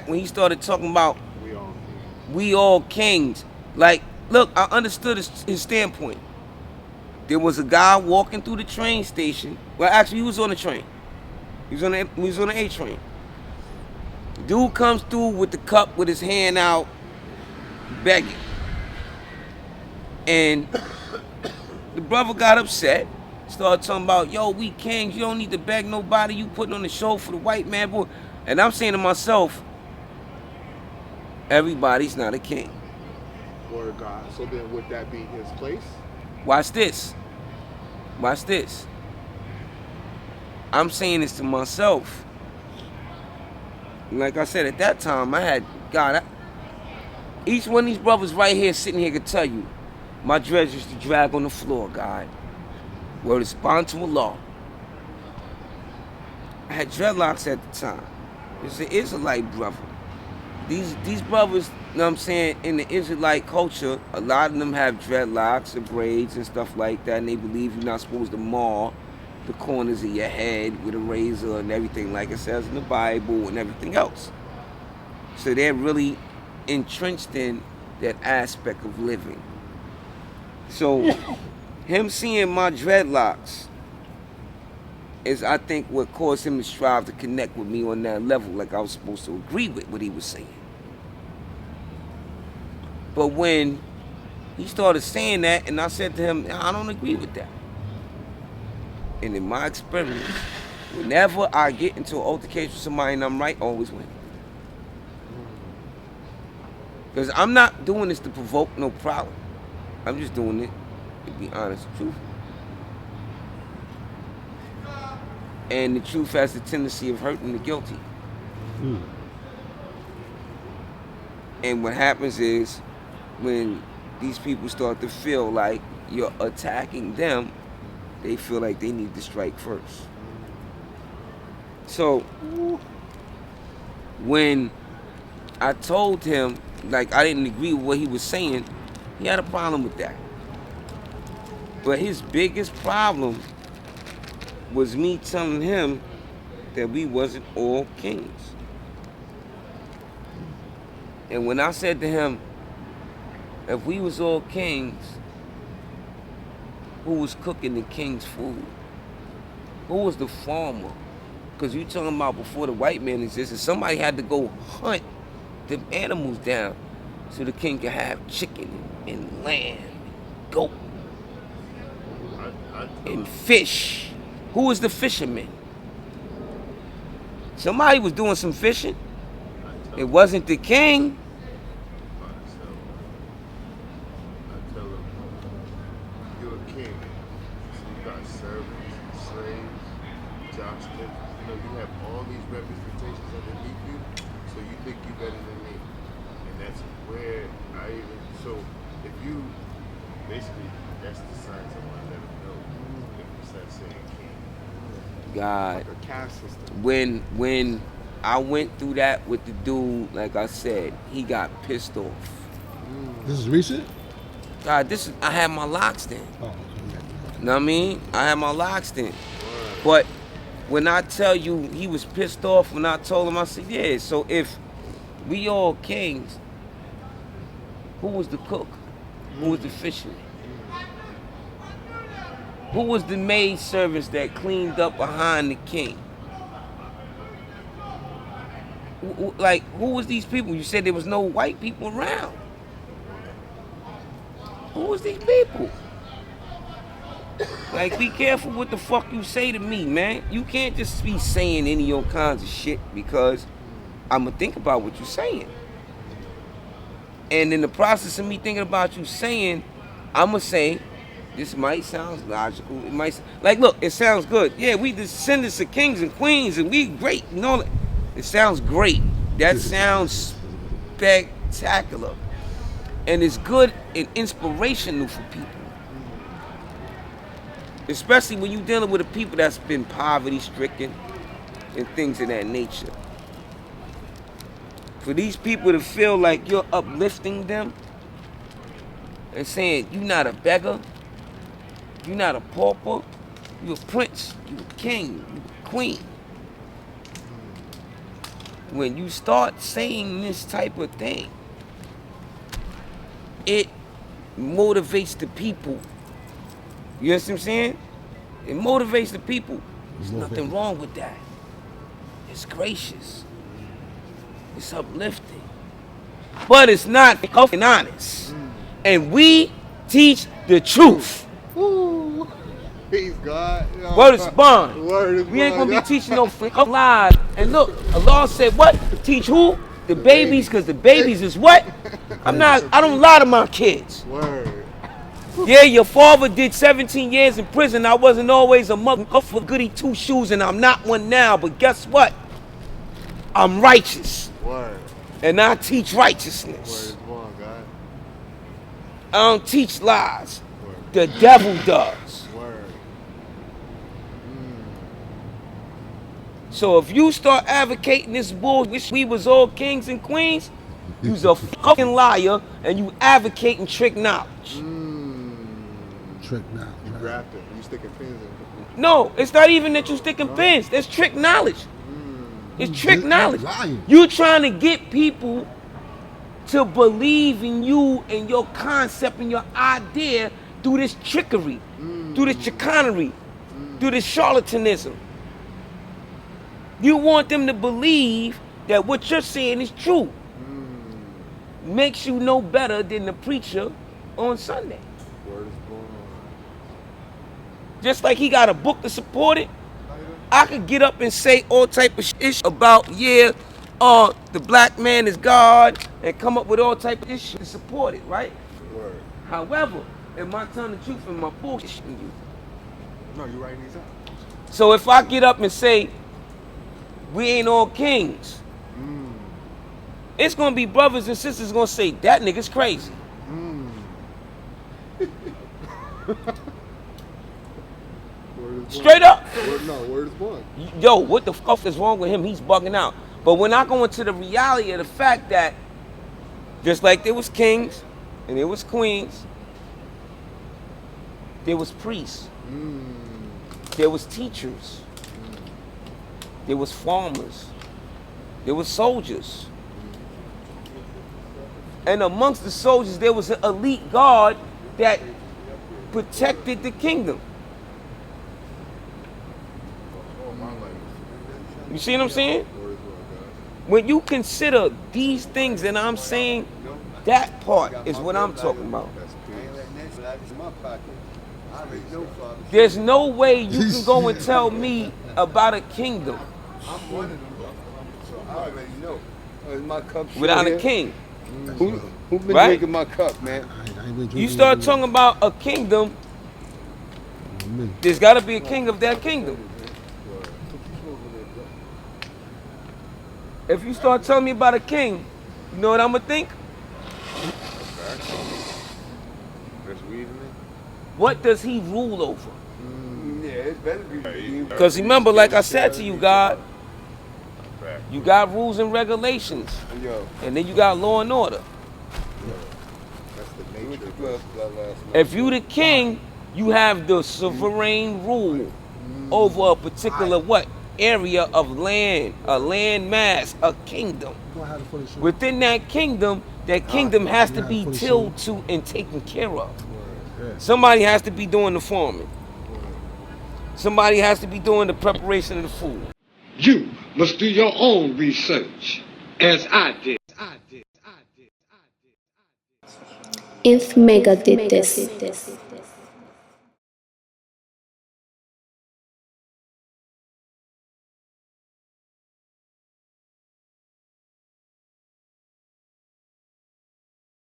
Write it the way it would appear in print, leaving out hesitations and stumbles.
when he started talking about we all kings. Like, look, I understood his standpoint. There was a guy walking through the train station. Well, actually, he was on the train. He was on the A train. Dude comes through with the cup with his hand out, begging. And the brother got upset. Started talking about, yo, we kings. You don't need to beg nobody. You putting on the show for the white man, boy. And I'm saying to myself, everybody's not a king. Word of God. So then would that be his place? Watch this. Watch this. I'm saying this to myself. Like I said, at that time, I had, God, each one of these brothers right here sitting here could tell you, my dreads used to drag on the floor, God. Word is bond to Allah. I had dreadlocks at the time. It's an Israelite brother. These brothers, you know what I'm saying, in the Israelite culture, a lot of them have dreadlocks and braids and stuff like that, and they believe you're not supposed to maul the corners of your head with a razor and everything like it says in the Bible and everything else. So they're really entrenched in that aspect of living. So him seeing my dreadlocks is, I think, what caused him to strive to connect with me on that level, like I was supposed to agree with what he was saying. But when he started saying that, and I said to him, I don't agree with that. And in my experience, whenever I get into an altercation with somebody and I'm right, I always win. Because I'm not doing this to provoke no problem. I'm just doing it to be honest and truthful. And the truth has the tendency of hurting the guilty. And what happens is, when these people start to feel like you're attacking them, they feel like they need to strike first. So when I told him, like, I didn't agree with what he was saying, he had a problem with that. But his biggest problem was me telling him that we wasn't all kings. And when I said to him, if we was all kings, who was cooking the king's food? Who was the farmer? Because you talking about before the white man existed, somebody had to go hunt them animals down so the king could have chicken and lamb, and goat, and fish. Who was the fisherman? Somebody was doing some fishing. It wasn't the king. I tell him, you're a king. So you got servants, slaves, jousting. You have all these representations underneath you, so you think you're better than me. And that's where I even, so if you, basically, that's the sign someone let them know if you start saying king. God, Like a caste system. when I went through that with the dude, like I said, he got pissed off. This is recent? God, I had my locks then. Oh, okay. You know what I mean? I had my locks then. But when I tell you he was pissed off when I told him, I said, yeah, so if we all kings, who was the cook? Who was the fisherman? Who was the maid servants that cleaned up behind the king? Like, who was these people? You said there was no white people around. Who was these people? Like, be careful what the fuck you say to me, man. You can't just be saying any old kinds of shit, because I'm gonna think about what you're saying. And in the process of me thinking about you saying, I'm gonna say, this might sound logical. It might, like, look, it sounds good. Yeah, we descendants of kings and queens, and we great. You know, it sounds great. That sounds spectacular. And it's good and inspirational for people. Especially when you're dealing with a people that's been poverty-stricken and things of that nature. For these people to feel like you're uplifting them and saying, you're not a beggar, you're not a pauper, you're a prince, you're a king, you're a queen. when you start saying this type of thing, it motivates the people. You know what I'm saying? It motivates the people. There's nothing wrong with that. It's gracious. It's uplifting. But it's not fucking honest. And we teach the truth. Ooh. Peace, God. Yo. Word is bond. Word is We ain't bond. gonna be teaching no fucking lies. And look, Allah said what? Teach who? The babies, because the babies is what? I don't lie to my kids. Word. Yeah, your father did 17 years in prison. I wasn't always a mother for goody two shoes, and I'm not one now. But guess what? I'm righteous. Word. And I teach Word righteousness. is bond, God. I don't teach lies. Word. The devil does. Word. So if you start advocating this bull, wish we was all kings and queens, you's a fucking liar, and you advocating trick knowledge. Trick now. You grafting. You sticking pins in. No, it's not even that you sticking pins. That's trick knowledge. It's trick knowledge. Lying. You trying to get people to believe in you and your concept and your idea through this trickery, through this chicanery, through this charlatanism. You want them to believe that what you're saying is true. Makes you no better than the preacher on Sunday. Word is bond. Just like he got a book to support it, I could get up and say all type of shit about, the black man is God, and come up with all type of shit to support it, right? Word. However, am I telling the truth in my bullshit you? No, you writing these out. So if I get up and say, we ain't all kings, it's gonna be brothers and sisters gonna say, that nigga's crazy. Straight up. Word is bond. Yo, what the fuck is wrong with him? He's bugging out. But when I go into the reality of the fact that just like there was kings and there was queens, there was priests, there was teachers, there was farmers, there was soldiers. And amongst the soldiers, there was an elite guard that protected the kingdom. You see what I'm saying? When you consider these things that I'm saying, that part is what I'm talking about. There's no way you can go and tell me about a kingdom without a king. Who been Right? drinking my cup, man? You start talking about a kingdom, there's got to be a king of that kingdom. If you start telling me about a king, you know what I'm going to think? That's weed in it? What does he rule over? Yeah, it better be. Because remember, like I said to you, God, you got rules and regulations, Yo, and then you got law and order. That's the what nature you of class about last night? If you the king, you have the sovereign rule over a particular what? Area of land, a land mass, a kingdom. Within that kingdom has to be tilled to and taken care of. Somebody has to be doing the farming. Somebody has to be doing the preparation of the food. You must do your own research, as I did. If Mecca did this.